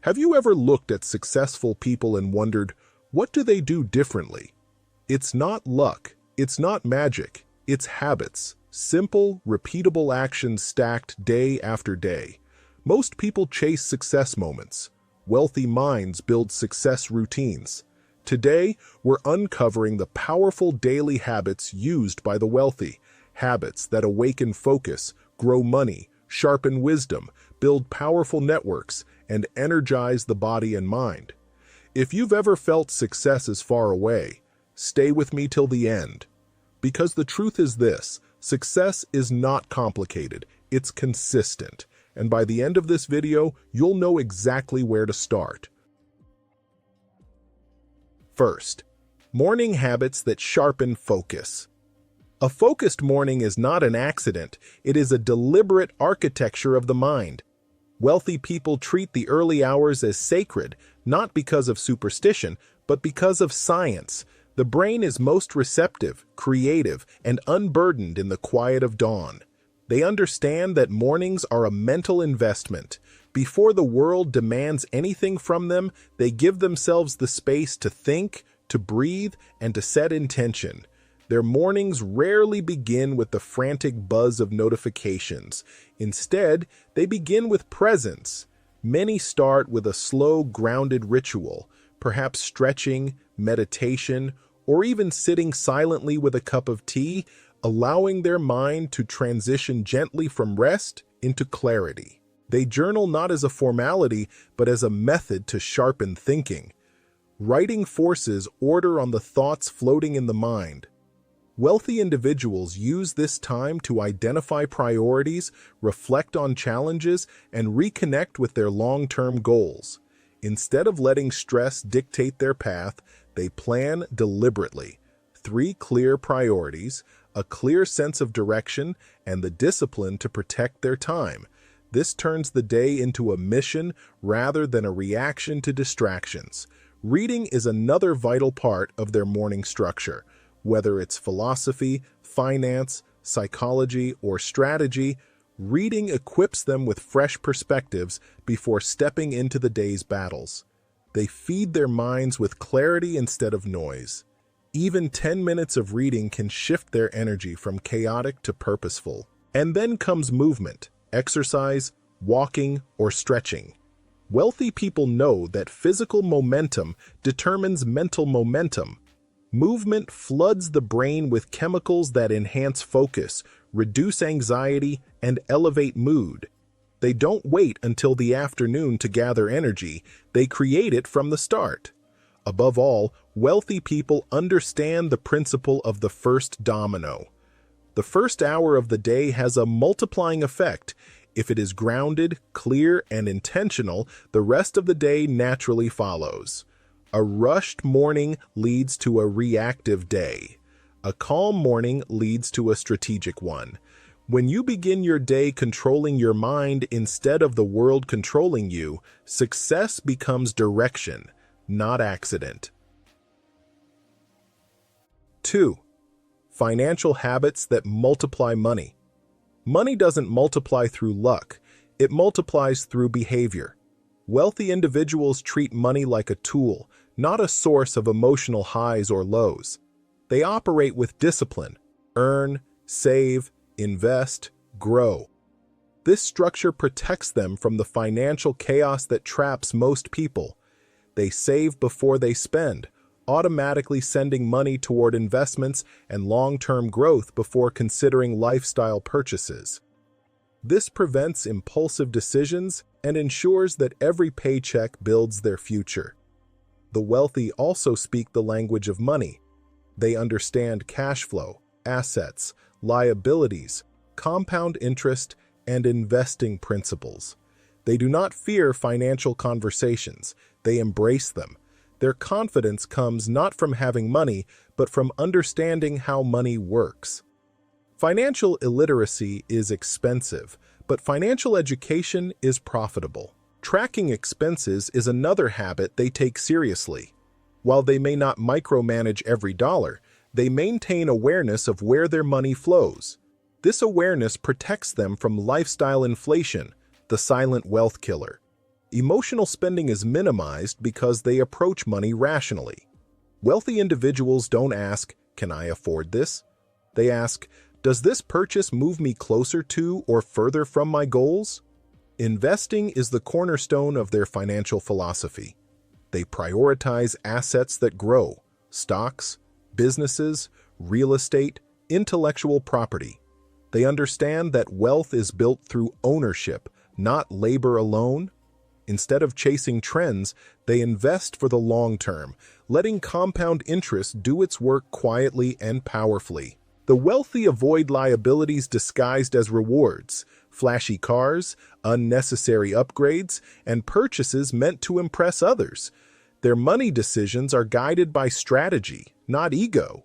Have you ever looked at successful people and wondered, what do they do differently? It's not luck, it's not magic, it's habits, simple, repeatable actions stacked day after day. Most people chase success moments. Wealthy minds build success routines. Today, we're uncovering the powerful daily habits used by the wealthy, habits that awaken focus, grow money, sharpen wisdom, build powerful networks, and energize the body and mind. If you've ever felt success is far away, stay with me till the end. Because the truth is this, success is not complicated, it's consistent. And by the end of this video, you'll know exactly where to start. First, morning habits that sharpen focus. A focused morning is not an accident, it is a deliberate architecture of the mind. Wealthy people treat the early hours as sacred, not because of superstition, but because of science. The brain is most receptive, creative, and unburdened in the quiet of dawn. They understand that mornings are a mental investment. Before the world demands anything from them, they give themselves the space to think, to breathe, and to set intention. Their mornings rarely begin with the frantic buzz of notifications. Instead, they begin with presence. Many start with a slow, grounded ritual, perhaps stretching, meditation, or even sitting silently with a cup of tea, allowing their mind to transition gently from rest into clarity. They journal not as a formality, but as a method to sharpen thinking. Writing forces order on the thoughts floating in the mind. Wealthy individuals use this time to identify priorities, reflect on challenges, and reconnect with their long-term goals. Instead of letting stress dictate their path, they plan deliberately. 3 clear priorities, a clear sense of direction, and the discipline to protect their time. This turns the day into a mission rather than a reaction to distractions. Reading is another vital part of their morning structure. Whether it's philosophy, finance, psychology, or strategy, reading equips them with fresh perspectives before stepping into the day's battles. They feed their minds with clarity instead of noise. Even 10 minutes of reading can shift their energy from chaotic to purposeful. And then comes movement, exercise, walking, or stretching. Wealthy people know that physical momentum determines mental momentum. Movement floods the brain with chemicals that enhance focus, reduce anxiety, and elevate mood. They don't wait until the afternoon to gather energy, they create it from the start. Above all, wealthy people understand the principle of the first domino. The first hour of the day has a multiplying effect. If it is grounded, clear, and intentional, the rest of the day naturally follows. A rushed morning leads to a reactive day. A calm morning leads to a strategic one. When you begin your day controlling your mind instead of the world controlling you, success becomes direction, not accident. 2. Financial habits that multiply money. Money doesn't multiply through luck, it multiplies through behavior. Wealthy individuals treat money like a tool, not a source of emotional highs or lows. They operate with discipline, earn, save, invest, grow. This structure protects them from the financial chaos that traps most people. They save before they spend, automatically sending money toward investments and long-term growth before considering lifestyle purchases. This prevents impulsive decisions and ensures that every paycheck builds their future. The wealthy also speak the language of money. They understand cash flow, assets, liabilities, compound interest, and investing principles. They do not fear financial conversations, they embrace them. Their confidence comes not from having money, but from understanding how money works. Financial illiteracy is expensive, but financial education is profitable. Tracking expenses is another habit they take seriously. While they may not micromanage every dollar, they maintain awareness of where their money flows. This awareness protects them from lifestyle inflation, the silent wealth killer. Emotional spending is minimized because they approach money rationally. Wealthy individuals don't ask, "Can I afford this?" They ask, "Does this purchase move me closer to or further from my goals?" Investing is the cornerstone of their financial philosophy. They prioritize assets that grow: stocks, businesses, real estate, intellectual property. They understand that wealth is built through ownership, not labor alone. Instead of chasing trends, they invest for the long term, letting compound interest do its work quietly and powerfully. The wealthy avoid liabilities disguised as rewards: flashy cars, unnecessary upgrades, and purchases meant to impress others. Their money decisions are guided by strategy, not ego.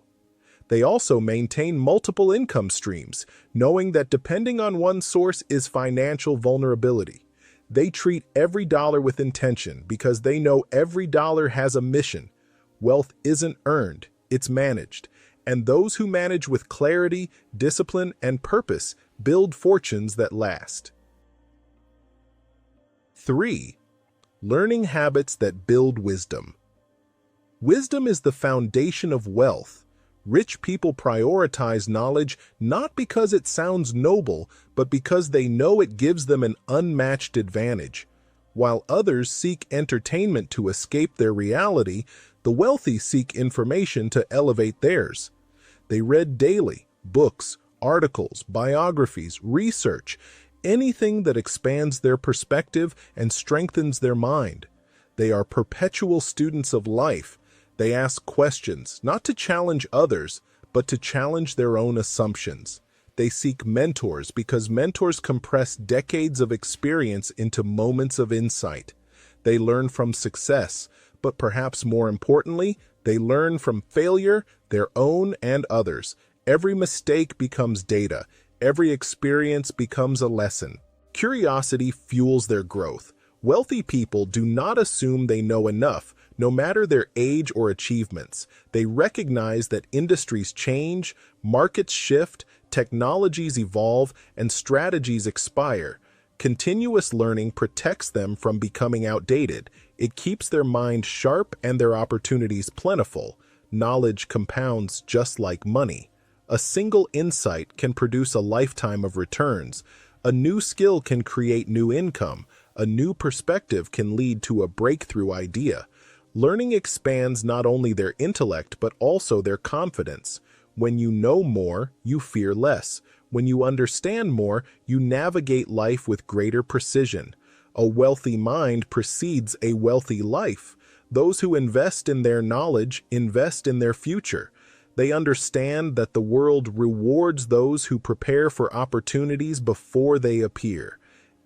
They also maintain multiple income streams, knowing that depending on one source is financial vulnerability. They treat every dollar with intention because they know every dollar has a mission. Wealth isn't earned, it's managed. And those who manage with clarity, discipline, and purpose build fortunes that last. 3. Learning habits that build wisdom. Wisdom is the foundation of wealth. Rich people prioritize knowledge not because it sounds noble, but because they know it gives them an unmatched advantage. While others seek entertainment to escape their reality, the wealthy seek information to elevate theirs. They read daily: books, articles, biographies, research, anything that expands their perspective and strengthens their mind. They are perpetual students of life. They ask questions, not to challenge others, but to challenge their own assumptions. They seek mentors because mentors compress decades of experience into moments of insight. They learn from success, but perhaps more importantly, they learn from failure, their own and others. Every mistake becomes data. Every experience becomes a lesson. Curiosity fuels their growth. Wealthy people do not assume they know enough, no matter their age or achievements. They recognize that industries change, markets shift, technologies evolve, and strategies expire. Continuous learning protects them from becoming outdated. It keeps their mind sharp and their opportunities plentiful. Knowledge compounds just like money. A single insight can produce a lifetime of returns. A new skill can create new income. A new perspective can lead to a breakthrough idea. Learning expands not only their intellect, but also their confidence. When you know more, you fear less. When you understand more, you navigate life with greater precision. A wealthy mind precedes a wealthy life. Those who invest in their knowledge invest in their future. They understand that the world rewards those who prepare for opportunities before they appear.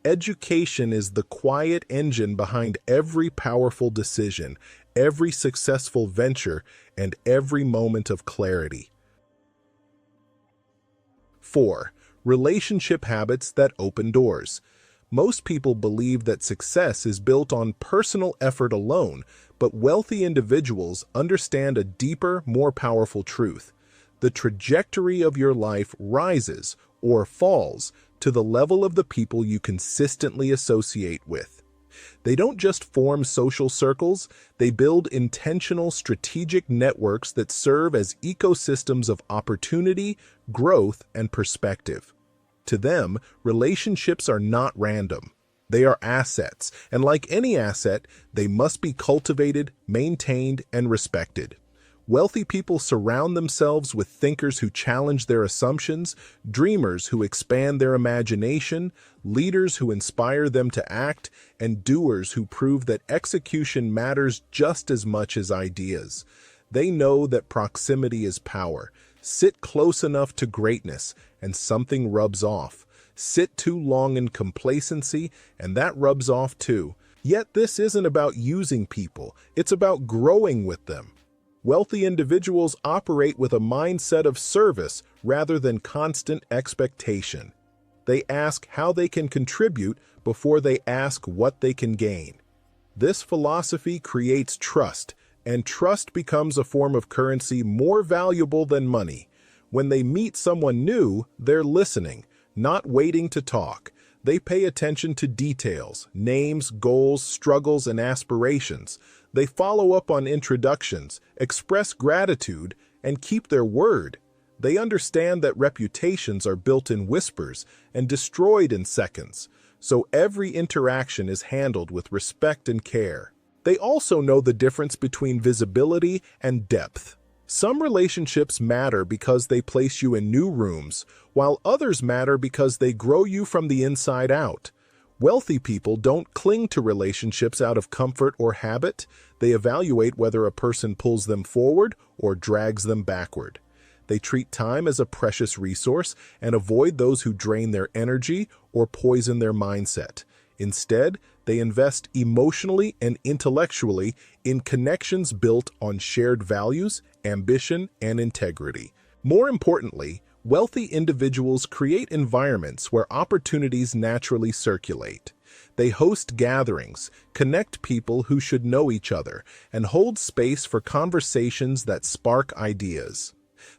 Education is the quiet engine behind every powerful decision, every successful venture, and every moment of clarity. 4. Relationship habits that open doors. Most people believe that success is built on personal effort alone, but wealthy individuals understand a deeper, more powerful truth. The trajectory of your life rises or falls to the level of the people you consistently associate with. They don't just form social circles, they build intentional, strategic networks that serve as ecosystems of opportunity, growth, and perspective. To them, relationships are not random. They are assets, and like any asset, they must be cultivated, maintained, and respected. Wealthy people surround themselves with thinkers who challenge their assumptions, dreamers who expand their imagination, leaders who inspire them to act, and doers who prove that execution matters just as much as ideas. They know that proximity is power. Sit close enough to greatness, and something rubs off. Sit too long in complacency, and that rubs off too. Yet this isn't about using people, it's about growing with them. Wealthy individuals operate with a mindset of service rather than constant expectation. They ask how they can contribute before they ask what they can gain. This philosophy creates trust, and trust becomes a form of currency more valuable than money. When they meet someone new, they're listening, not waiting to talk. They pay attention to details, names, goals, struggles, and aspirations. They follow up on introductions, express gratitude, and keep their word. They understand that reputations are built in whispers and destroyed in seconds, so every interaction is handled with respect and care. They also know the difference between visibility and depth. Some relationships matter because they place you in new rooms, while others matter because they grow you from the inside out. Wealthy people don't cling to relationships out of comfort or habit. They evaluate whether a person pulls them forward or drags them backward. They treat time as a precious resource and avoid those who drain their energy or poison their mindset. Instead, they invest emotionally and intellectually in connections built on shared values, ambition, and integrity. More importantly, wealthy individuals create environments where opportunities naturally circulate. They host gatherings, connect people who should know each other, and hold space for conversations that spark ideas.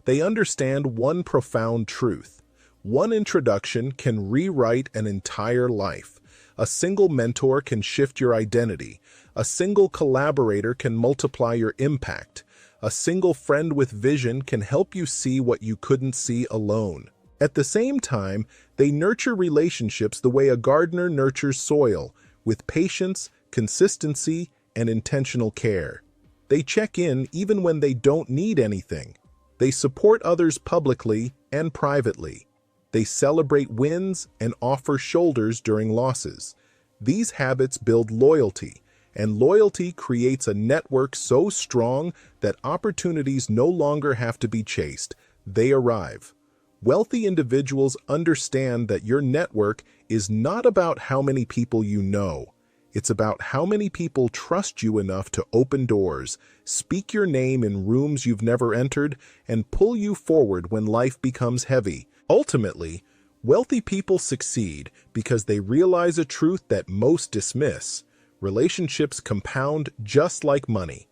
They understand one profound truth. One introduction can rewrite an entire life. A single mentor can shift your identity. A single collaborator can multiply your impact. A single friend with vision can help you see what you couldn't see alone. At the same time, they nurture relationships the way a gardener nurtures soil, with patience, consistency, and intentional care. They check in even when they don't need anything. They support others publicly and privately. They celebrate wins and offer shoulders during losses. These habits build loyalty, and loyalty creates a network so strong that opportunities no longer have to be chased. They arrive. Wealthy individuals understand that your network is not about how many people you know. It's about how many people trust you enough to open doors, speak your name in rooms you've never entered, and pull you forward when life becomes heavy. Ultimately, wealthy people succeed because they realize a truth that most dismiss. Relationships compound just like money.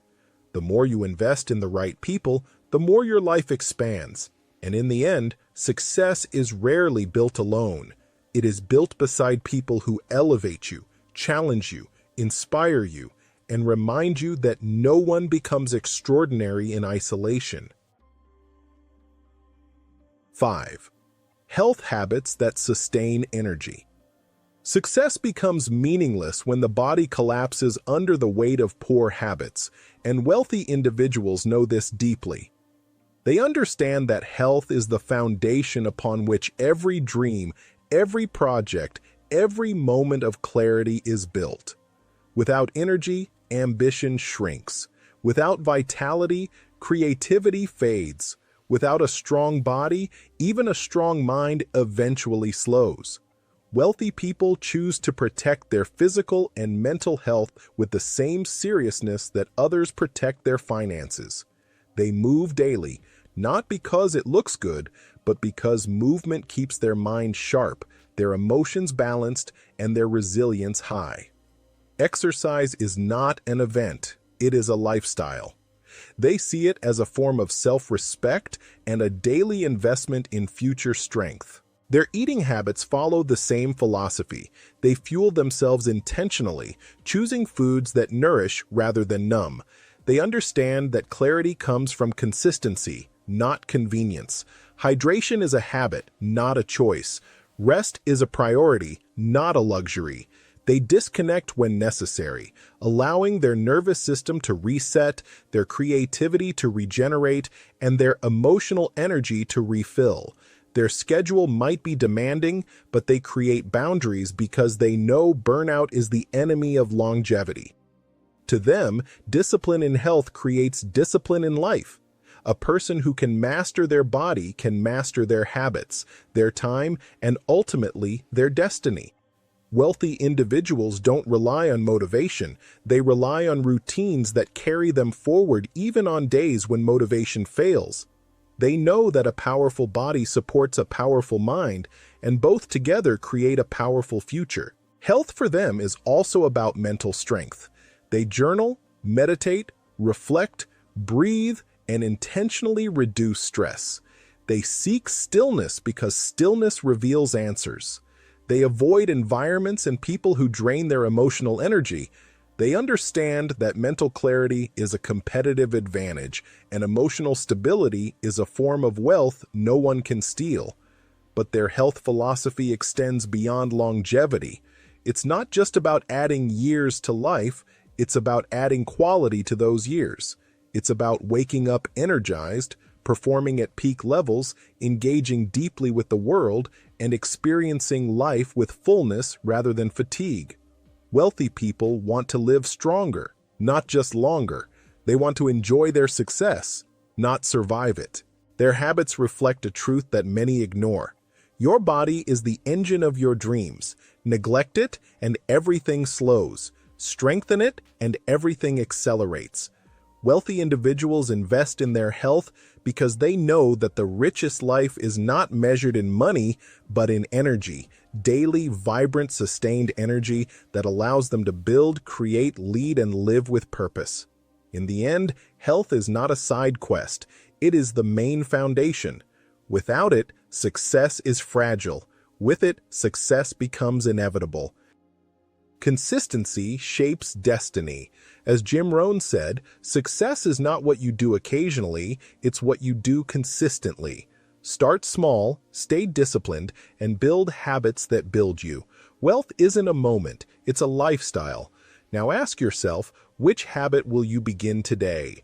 The more you invest in the right people, the more your life expands. And in the end, success is rarely built alone. It is built beside people who elevate you, challenge you, inspire you, and remind you that no one becomes extraordinary in isolation. 5. Health habits that sustain energy. Success becomes meaningless when the body collapses under the weight of poor habits, and wealthy individuals know this deeply. They understand that health is the foundation upon which every dream, every project, every moment of clarity is built. Without energy, ambition shrinks. Without vitality, creativity fades. Without a strong body, even a strong mind eventually slows. Wealthy people choose to protect their physical and mental health with the same seriousness that others protect their finances. They move daily, not because it looks good, but because movement keeps their mind sharp, their emotions balanced, and their resilience high. Exercise is not an event, it is a lifestyle. They see it as a form of self-respect and a daily investment in future strength. Their eating habits follow the same philosophy. They fuel themselves intentionally, choosing foods that nourish rather than numb. They understand that clarity comes from consistency, not convenience. Hydration is a habit, not a choice. Rest is a priority, not a luxury. They disconnect when necessary, allowing their nervous system to reset, their creativity to regenerate, and their emotional energy to refill. Their schedule might be demanding, but they create boundaries because they know burnout is the enemy of longevity. To them, discipline in health creates discipline in life. A person who can master their body can master their habits, their time, and ultimately their destiny. Wealthy individuals don't rely on motivation. They rely on routines that carry them forward even on days when motivation fails. They know that a powerful body supports a powerful mind, and both together create a powerful future. Health for them is also about mental strength. They journal, meditate, reflect, breathe, and intentionally reduce stress. They seek stillness because stillness reveals answers. They avoid environments and people who drain their emotional energy. They understand that mental clarity is a competitive advantage and emotional stability is a form of wealth no one can steal. But their health philosophy extends beyond longevity. It's not just about adding years to life, it's about adding quality to those years. It's about waking up energized, performing at peak levels, engaging deeply with the world, and experiencing life with fullness rather than fatigue. Wealthy people want to live stronger, not just longer. They want to enjoy their success, not survive it. Their habits reflect a truth that many ignore. Your body is the engine of your dreams. Neglect it, and everything slows. Strengthen it, and everything accelerates. Wealthy individuals invest in their health because they know that the richest life is not measured in money, but in energy. Daily, vibrant, sustained energy that allows them to build, create, lead, and live with purpose. In the end, health is not a side quest. It is the main foundation. Without it, success is fragile. With it, success becomes inevitable. Consistency shapes destiny. As Jim Rohn said, success is not what you do occasionally, it's what you do consistently. Start small, stay disciplined, and build habits that build you. Wealth isn't a moment, it's a lifestyle. Now ask yourself, which habit will you begin today?